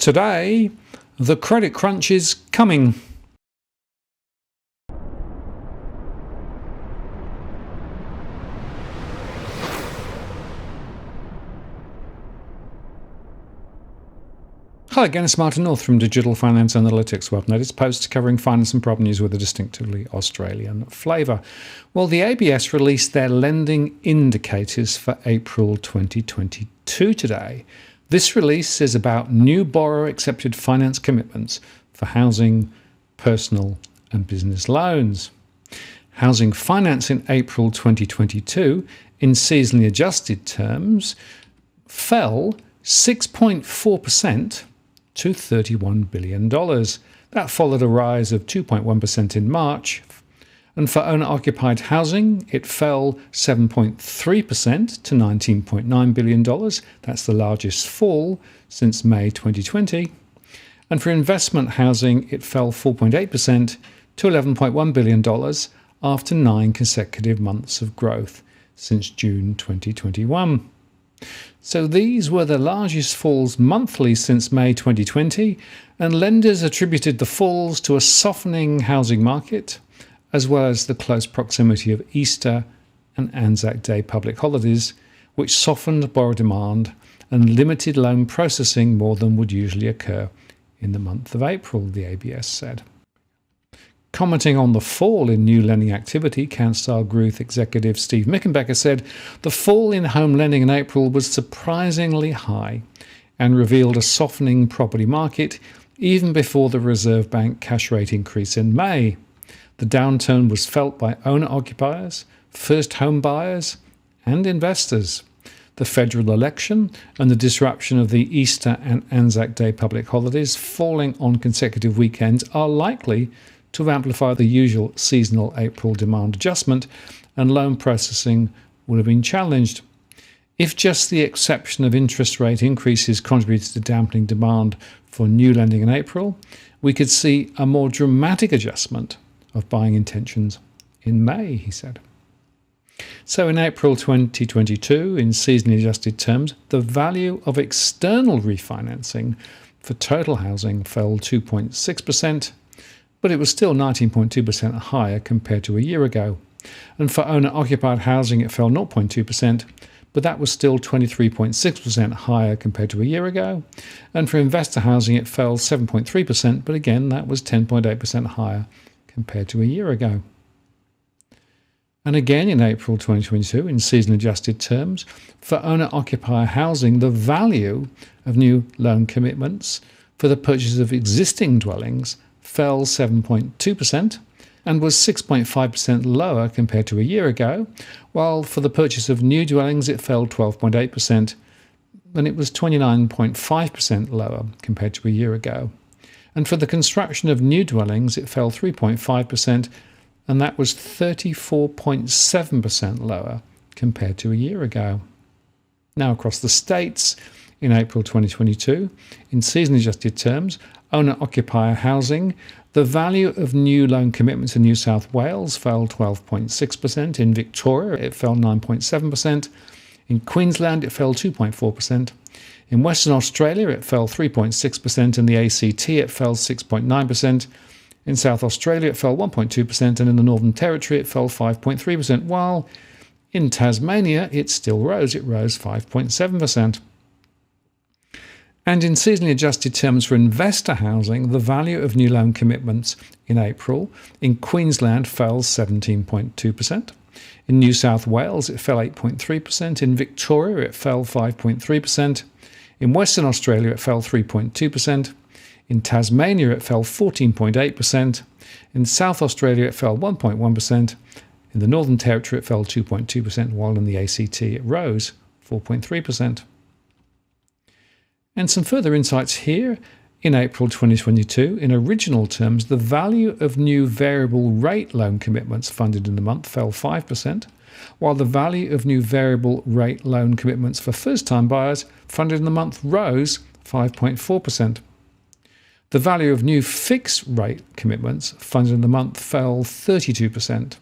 Today, the credit crunch is coming. Hi again, it's Martin North from Digital Finance Analytics. Welcome to this post covering finance and property news with a distinctively Australian flavour. Well, the ABS released their lending indicators for April 2022 today. This release is about new borrower-accepted finance commitments for housing, personal and business loans. Housing finance in April 2022, in seasonally adjusted terms, fell 6.4% to $31 billion. That followed a rise of 2.1% in March. And for owner-occupied housing, it fell 7.3% to $19.9 billion. That's the largest fall since May 2020. And for investment housing, it fell 4.8% to $11.1 billion after 9 consecutive months of growth since June 2021. So these were the largest falls monthly since May 2020, and lenders attributed the falls to a softening housing market, as well as the close proximity of Easter and Anzac Day public holidays, which softened borrower demand and limited loan processing more than would usually occur in the month of April, the ABS said. Commenting on the fall in new lending activity, Canstar Group executive Steve Mickenbecker said the fall in home lending in April was surprisingly high and revealed a softening property market even before the Reserve Bank cash rate increase in May. The downturn was felt by owner-occupiers, first home buyers and investors. The federal election and the disruption of the Easter and Anzac Day public holidays falling on consecutive weekends are likely to amplify the usual seasonal April demand adjustment, and loan processing would have been challenged. If just the exception of interest rate increases contributed to dampening demand for new lending in April, we could see a more dramatic adjustment of buying intentions in May, he said. So in April 2022, in seasonally adjusted terms, the value of external refinancing for total housing fell 2.6%, but it was still 19.2% higher compared to a year ago. And for owner-occupied housing, it fell 0.2%, but that was still 23.6% higher compared to a year ago. And for investor housing, it fell 7.3%, but again, that was 10.8% higher compared to a year ago. And again, in April 2022, in season-adjusted terms, for owner-occupier housing, the value of new loan commitments for the purchase of existing dwellings fell 7.2% and was 6.5% lower compared to a year ago, while for the purchase of new dwellings it fell 12.8% and it was 29.5% lower compared to a year ago. And for the construction of new dwellings it fell 3.5% and that was 34.7% lower compared to a year ago. Now across the states, in April 2022, in season-adjusted terms, owner-occupier housing, the value of new loan commitments in New South Wales fell 12.6%. In Victoria, it fell 9.7%. In Queensland, it fell 2.4%. In Western Australia, it fell 3.6%. In the ACT, it fell 6.9%. In South Australia, it fell 1.2%. And in the Northern Territory, it fell 5.3%. While in Tasmania, it still rose. It rose 5.7%. And in seasonally adjusted terms for investor housing, the value of new loan commitments in April in Queensland fell 17.2%. In New South Wales, it fell 8.3%. In Victoria, it fell 5.3%. In Western Australia, it fell 3.2%. In Tasmania, it fell 14.8%. In South Australia, it fell 1.1%. In the Northern Territory, it fell 2.2%, while in the ACT, it rose 4.3%. And some further insights here. In April 2022, in original terms, the value of new variable rate loan commitments funded in the month fell 5%, while the value of new variable rate loan commitments for first-time buyers funded in the month rose 5.4%. The value of new fixed rate commitments funded in the month fell 32%,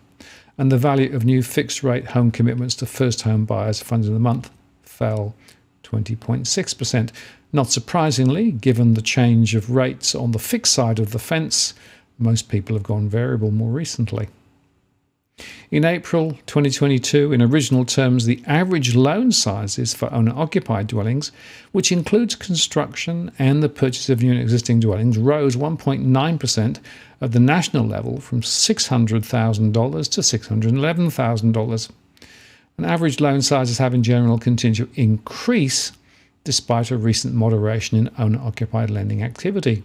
and the value of new fixed rate home commitments to first home buyers funded in the month fell 20.6%. Not surprisingly, given the change of rates on the fixed side of the fence, most people have gone variable more recently. In April 2022, in original terms, the average loan sizes for owner-occupied dwellings, which includes construction and the purchase of new and existing dwellings, rose 1.9% at the national level from $600,000 to $611,000. And average loan sizes have in general continued to increase despite a recent moderation in owner-occupied lending activity.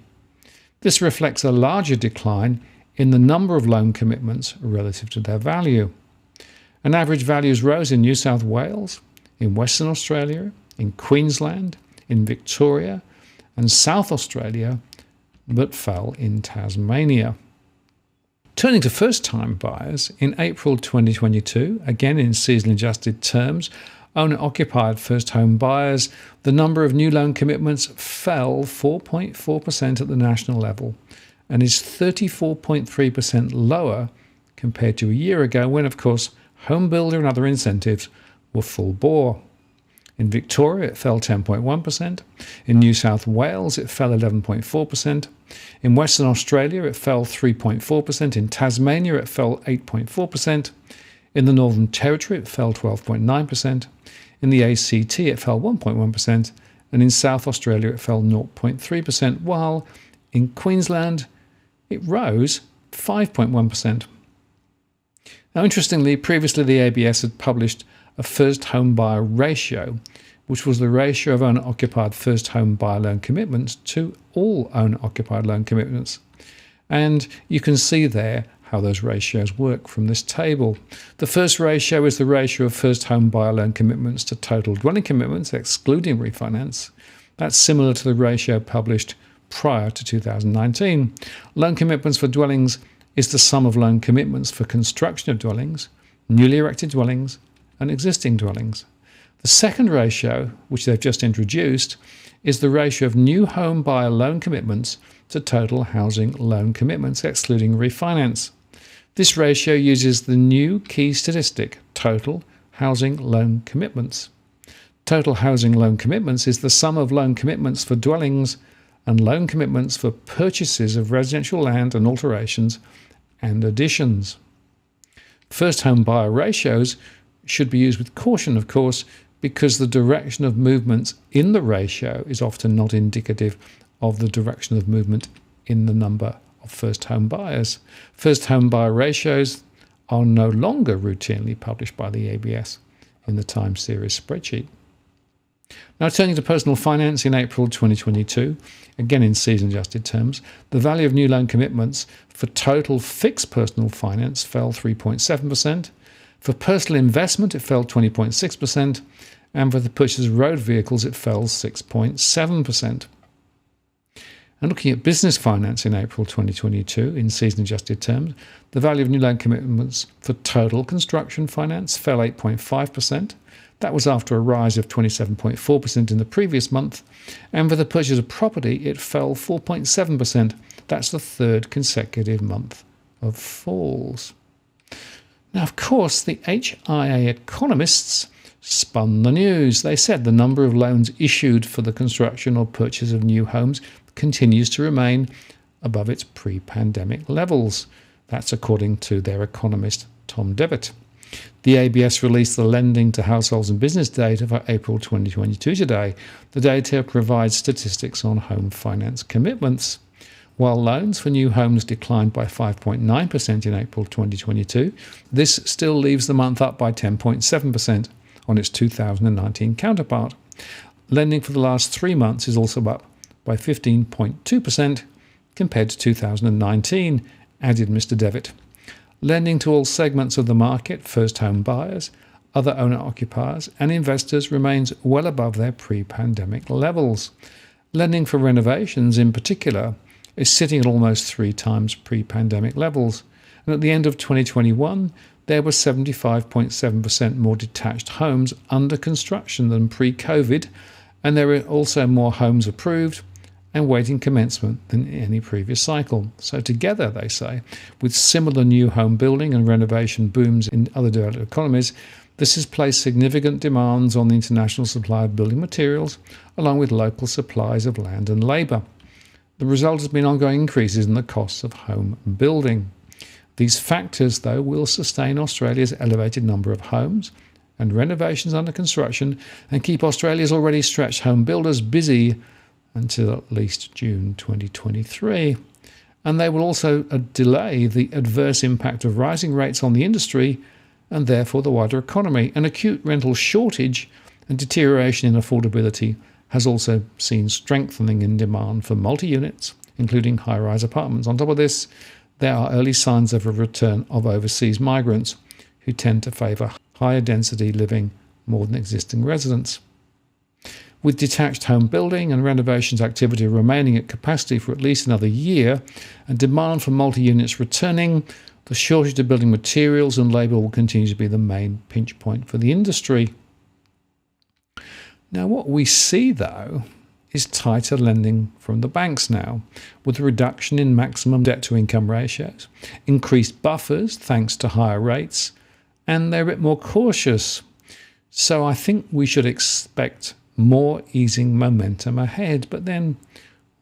This reflects a larger decline in the number of loan commitments relative to their value. And average values rose in New South Wales, in Western Australia, in Queensland, in Victoria and South Australia, but fell in Tasmania. Turning to first-time buyers, in April 2022, again in season-adjusted terms, owner-occupied first home buyers, the number of new loan commitments fell 4.4% at the national level and is 34.3% lower compared to a year ago when, of course, home builder and other incentives were full bore. In Victoria, it fell 10.1%. In New South Wales, it fell 11.4%. In Western Australia, it fell 3.4%. In Tasmania, it fell 8.4%. In the Northern Territory, it fell 12.9%. In the ACT, it fell 1.1%. And in South Australia, it fell 0.3%, while in Queensland, it rose 5.1%. Now, interestingly, previously the ABS had published a first home buyer ratio, which was the ratio of owner-occupied first home buyer loan commitments to all owner-occupied loan commitments. And you can see there how those ratios work from this table. The first ratio is the ratio of first home buyer loan commitments to total dwelling commitments, excluding refinance. That's similar to the ratio published prior to 2019. Loan commitments for dwellings is the sum of loan commitments for construction of dwellings, newly erected dwellings, and existing dwellings. The second ratio, which they've just introduced, is the ratio of new home buyer loan commitments to total housing loan commitments, excluding refinance. This ratio uses the new key statistic, total housing loan commitments. Total housing loan commitments is the sum of loan commitments for dwellings and loan commitments for purchases of residential land and alterations and additions. First home buyer ratios should be used with caution, of course, because the direction of movements in the ratio is often not indicative of the direction of movement in the number of first home buyers. First home buyer ratios are no longer routinely published by the ABS in the time series spreadsheet. Now, turning to personal finance in April 2022, again in season-adjusted terms, the value of new loan commitments for total fixed personal finance fell 3.7%. For personal investment, it fell 20.6%. And for the purchase of road vehicles, it fell 6.7%. And looking at business finance in April 2022, in season-adjusted terms, the value of new loan commitments for total construction finance fell 8.5%. That was after a rise of 27.4% in the previous month. And for the purchase of property, it fell 4.7%. That's the third consecutive month of falls. Now, of course, the HIA economists spun the news. They said the number of loans issued for the construction or purchase of new homes continues to remain above its pre-pandemic levels. That's according to their economist, Tom Devitt. The ABS released the lending to households and business data for April 2022 today. The data provides statistics on home finance commitments. While loans for new homes declined by 5.9% in April 2022, this still leaves the month up by 10.7% on its 2019 counterpart. Lending for the last 3 months is also up by 15.2% compared to 2019, added Mr. Devitt. Lending to all segments of the market, first home buyers, other owner-occupiers and investors, remains well above their pre-pandemic levels. Lending for renovations in particular is sitting at almost 3 times pre-pandemic levels. And at the end of 2021, there were 75.7% more detached homes under construction than pre-COVID, and there were also more homes approved and waiting commencement than any previous cycle. So together, they say, with similar new home building and renovation booms in other developed economies, This has placed significant demands on the international supply of building materials, along with local supplies of land and labour. The result has been ongoing increases in the costs of home building. These factors, though, will sustain Australia's elevated number of homes and renovations under construction and keep Australia's already stretched home builders busy until at least June 2023. And they will also delay the adverse impact of rising rates on the industry and therefore the wider economy. An acute rental shortage and deterioration in affordability has also seen strengthening in demand for multi-units, including high-rise apartments. On top of this, there are early signs of a return of overseas migrants who tend to favour higher density living more than existing residents. With detached home building and renovations activity remaining at capacity for at least another year and demand for multi-units returning, the shortage of building materials and labour will continue to be the main pinch point for the industry. Now, what we see, though, is tighter lending from the banks now, with a reduction in maximum debt-to-income ratios, increased buffers thanks to higher rates, and they're a bit more cautious. So I think we should expect more easing momentum ahead. But then,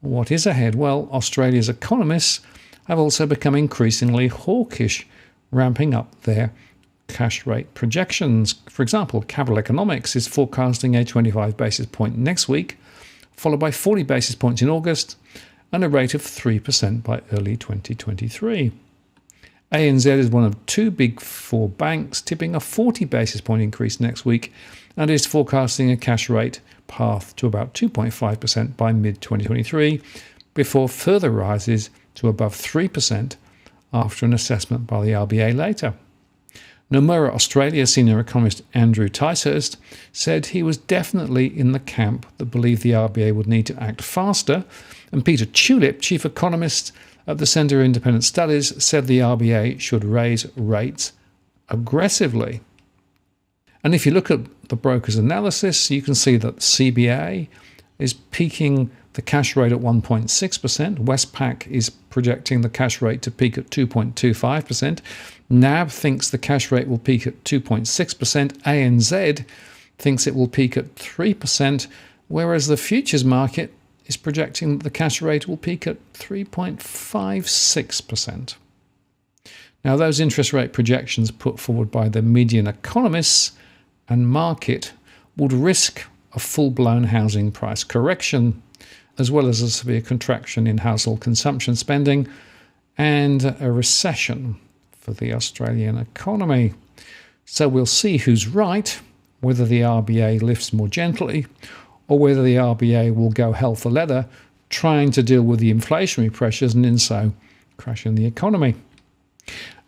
what is ahead? Well, Australia's economists have also become increasingly hawkish, ramping up their cash rate projections. For example, Capital Economics is forecasting a 25 basis point next week, followed by 40 basis points in August, and a rate of 3% by early 2023. ANZ is one of two big four banks, tipping a 40 basis point increase next week, and is forecasting a cash rate path to about 2.5% by mid-2023, before further rises to above 3% after an assessment by the RBA later. Nomura Australia senior economist Andrew Ticehurst said he was definitely in the camp that believed the RBA would need to act faster, and Peter Tulip, chief economist at the Centre for Independent Studies, said the RBA should raise rates aggressively. And if you look at the broker's analysis, you can see that CBA is peaking the cash rate at 1.6%. Westpac is projecting the cash rate to peak at 2.25%. NAB thinks the cash rate will peak at 2.6%. ANZ thinks it will peak at 3%, whereas the futures market is projecting that the cash rate will peak at 3.56%. Now, those interest rate projections put forward by the median economists and market would risk a full-blown housing price correction, as well as a severe contraction in household consumption spending and a recession for the Australian economy. So we'll see who's right, whether the RBA lifts more gently or whether the RBA will go hell for leather, trying to deal with the inflationary pressures and in so crashing the economy.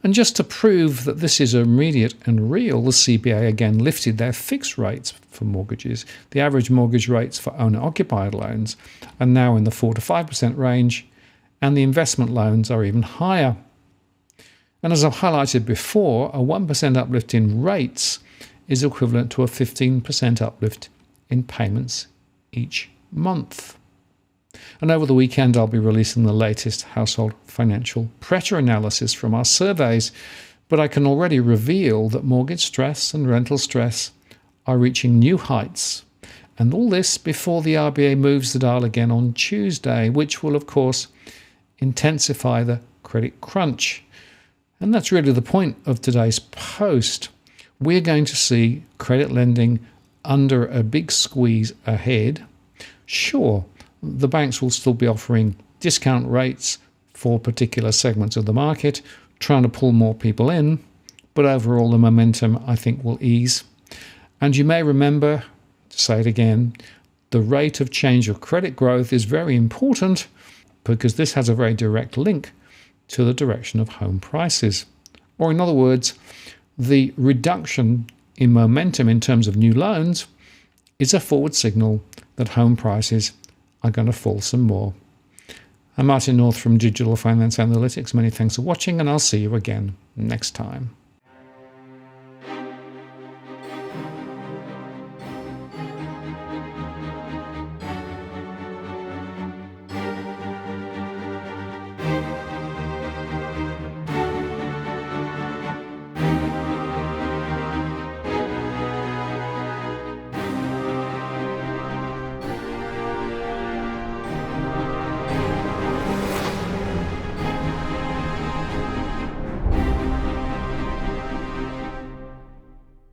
And just to prove that this is immediate and real, the CBA again lifted their fixed rates for mortgages. The average mortgage rates for owner-occupied loans are now in the 4 to 5% range, and the investment loans are even higher. And as I've highlighted before, a 1% uplift in rates is equivalent to a 15% uplift in payments each month. And over the weekend, I'll be releasing the latest household financial pressure analysis from our surveys, but I can already reveal that mortgage stress and rental stress are reaching new heights. And all this before the RBA moves the dial again on Tuesday, which will, of course, intensify the credit crunch. And that's really the point of today's post. We're going to see credit lending under a big squeeze ahead. Sure, the banks will still be offering discount rates for particular segments of the market, trying to pull more people in, but overall the momentum, I think, will ease. And you may remember, to say it again, the rate of change of credit growth is very important because this has a very direct link to the direction of home prices. Or in other words, the reduction in momentum in terms of new loans is a forward signal that home prices are going to fall some more. I'm Martin North from Digital Finance Analytics. Many thanks for watching, and I'll see you again next time.